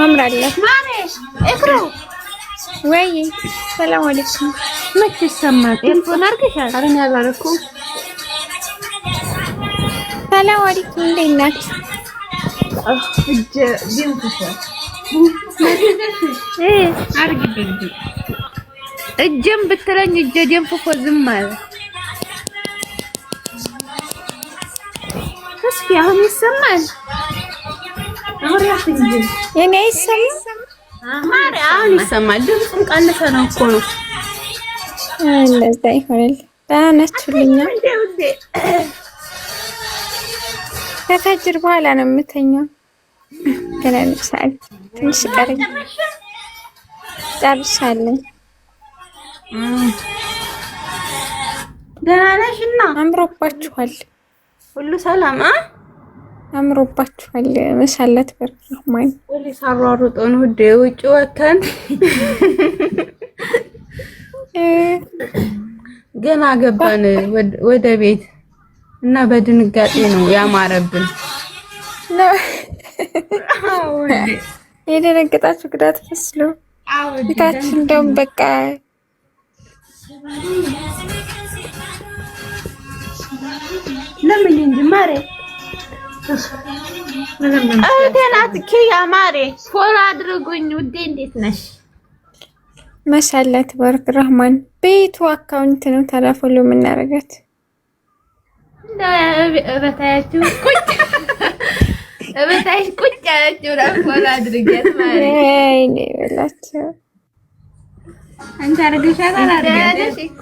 አምራለሁ ማሬ እክሩ ወይ ሰላም አለይኩም። መች ይሰማል? ኤርፎን አድርገሻል? ኧረ እኔ አላደረኩም። ሰላም አለይኩም እንዴት ናችሁ? እጄም ብትለኝ እጄ ደንፍፎ ዝም አለ። እስኪ አሁን ይሰማል? የኔ ይሰማል? ማሪ አሁን ይሰማል። ድምፁም ቀንሰ ነው እኮ ነው። እንደዛ ይሆናል። ደህና ናችሁልኛ? ከፈጅር በኋላ ነው የምተኛው። ገና ልብሳል ትንሽ ቀረኝ። ጨርሻለሁ። ደህና ነሽና? አምሮባችኋል። ሁሉ ሰላም አምሮባችኋል። መሻላት በርማኝ ፖሊስ አሯሩጦን ውዴ ውጭ ወተን ገና ገባን ወደ ቤት እና በድንጋጤ ነው ያማረብን። የደነገጣችሁ ግዳት መስሎ ፊታችን እንደውም በቃ ለምን እንጂ ማሬ እቴናት ኪያ ማሬ ፎሎ አድርጉኝ ውዴ። እንዴት ነሽ? ማሻአላ ተባረክ ረህማን። ቤቱ አካውንት ነው ተላፎሎ የምናረጋት እበታያችሁ ቁጭ እበታይሽ ቁጭ ያለችው ፎሎ አድርጊያት ማሬ። አይኔ በላቸው አንተ አርገሻታል? አርገሽ እኮ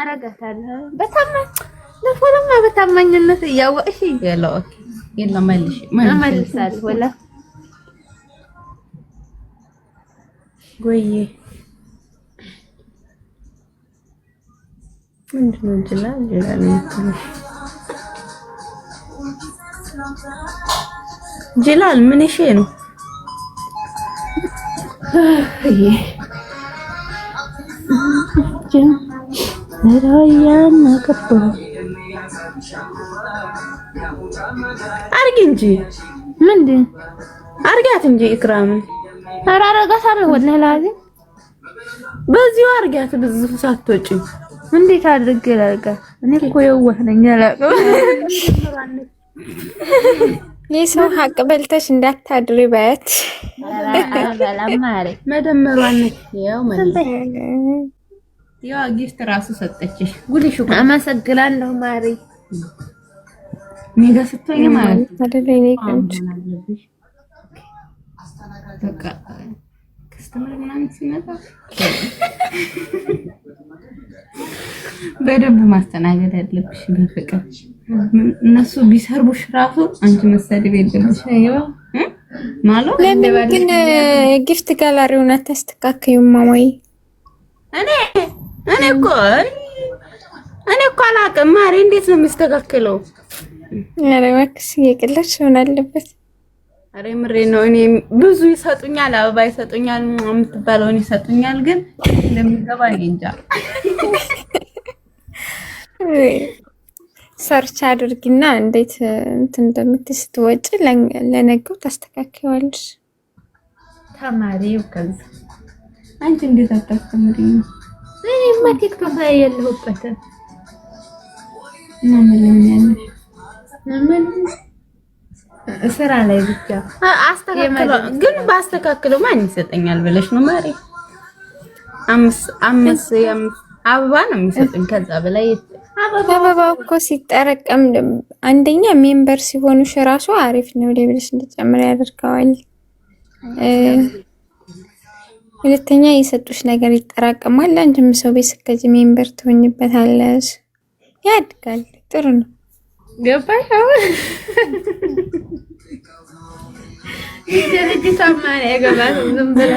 አረጋታለሁ። ለፎሎማ በታማኝነት እያወቅሽ መልሳለሁ። ወላ ጎዬ ምንድን ነው ጅላል ምን እሺ ነው አርጊ እንጂ ምንድን አርጊያት እንጂ ኢክራምን አራረጋታለሁ። ወላሂ ላዚም በዚሁ አርጊያት። ብዙ ሳትወጪ እንዴት አድርጌ ላርጋት? እኔ እኮ የዋህ ነኝ አላውቅም። የሰው ሀቅ በልተሽ እንዳታድሪ በት መደመሯን ያው ያው ጊፍት ራሱ ሰጠችሽ። ጉልሽ እኮ አመሰግናለሁ ማሪ። ኔጋ ስትሆኝ ማለት አይደለም እኔ ቆንጆ በቃ ከስተመር ምናምን ሲመጣ በደንብ ማስተናገድ ያለብሽ በፍቅር። እነሱ ቢሰርቡሽ ራሱ አንቺ መሰደብ የለብሽ። አይዋ ማለት ለምን ግን ጊፍት ጋላሪውን አታስተካክዩም ማማዬ? እኔ እኮ አላውቅም ማሪ። እንዴት ነው የሚስተካከለው? ኧረ እባክሽ እየቀለድሽ ሆነ አለበት። ኧረ ምሬ ነው። እኔ ብዙ ይሰጡኛል፣ አበባ ይሰጡኛል፣ የምትባለውን ይሰጡኛል። ግን እንደሚገባ እኔ እንጃ። ሰርች አድርጊና እንዴት እንትን እንደምትወጪ ለነገው ታስተካክዪዋለሽ። ተማሪው ከዛ አንቺ እንዴት አታስተምሪኝ? እኔማ ቲክቶክ ላይ ያለሁበት እና ምን ያለሽ ምን ስራ ላይ ብቻ አስተካክለው። ግን ባስተካክለው ማን ይሰጠኛል ብለሽ ነው ማሪ? አምስት አበባ ነው የሚሰጡኝ። ከዛ በላይ አበባው እኮ ሲጠረቀም አንደኛ ሜምበር ሲሆኑሽ ራሱ አሪፍ ነው ለብለሽ እንድትጨምር ያደርገዋል። ሁለተኛ የሰጡሽ ነገር ይጠራቀማል። አንቺም ሰው ቤት ስትገዢ ሜምበር ትሆኝበታለሽ፣ ያድጋል። ጥሩ ነው። ገባሽ? አሁን ይሄ ልጅ ታማኝ ያገባል ዝም ብላ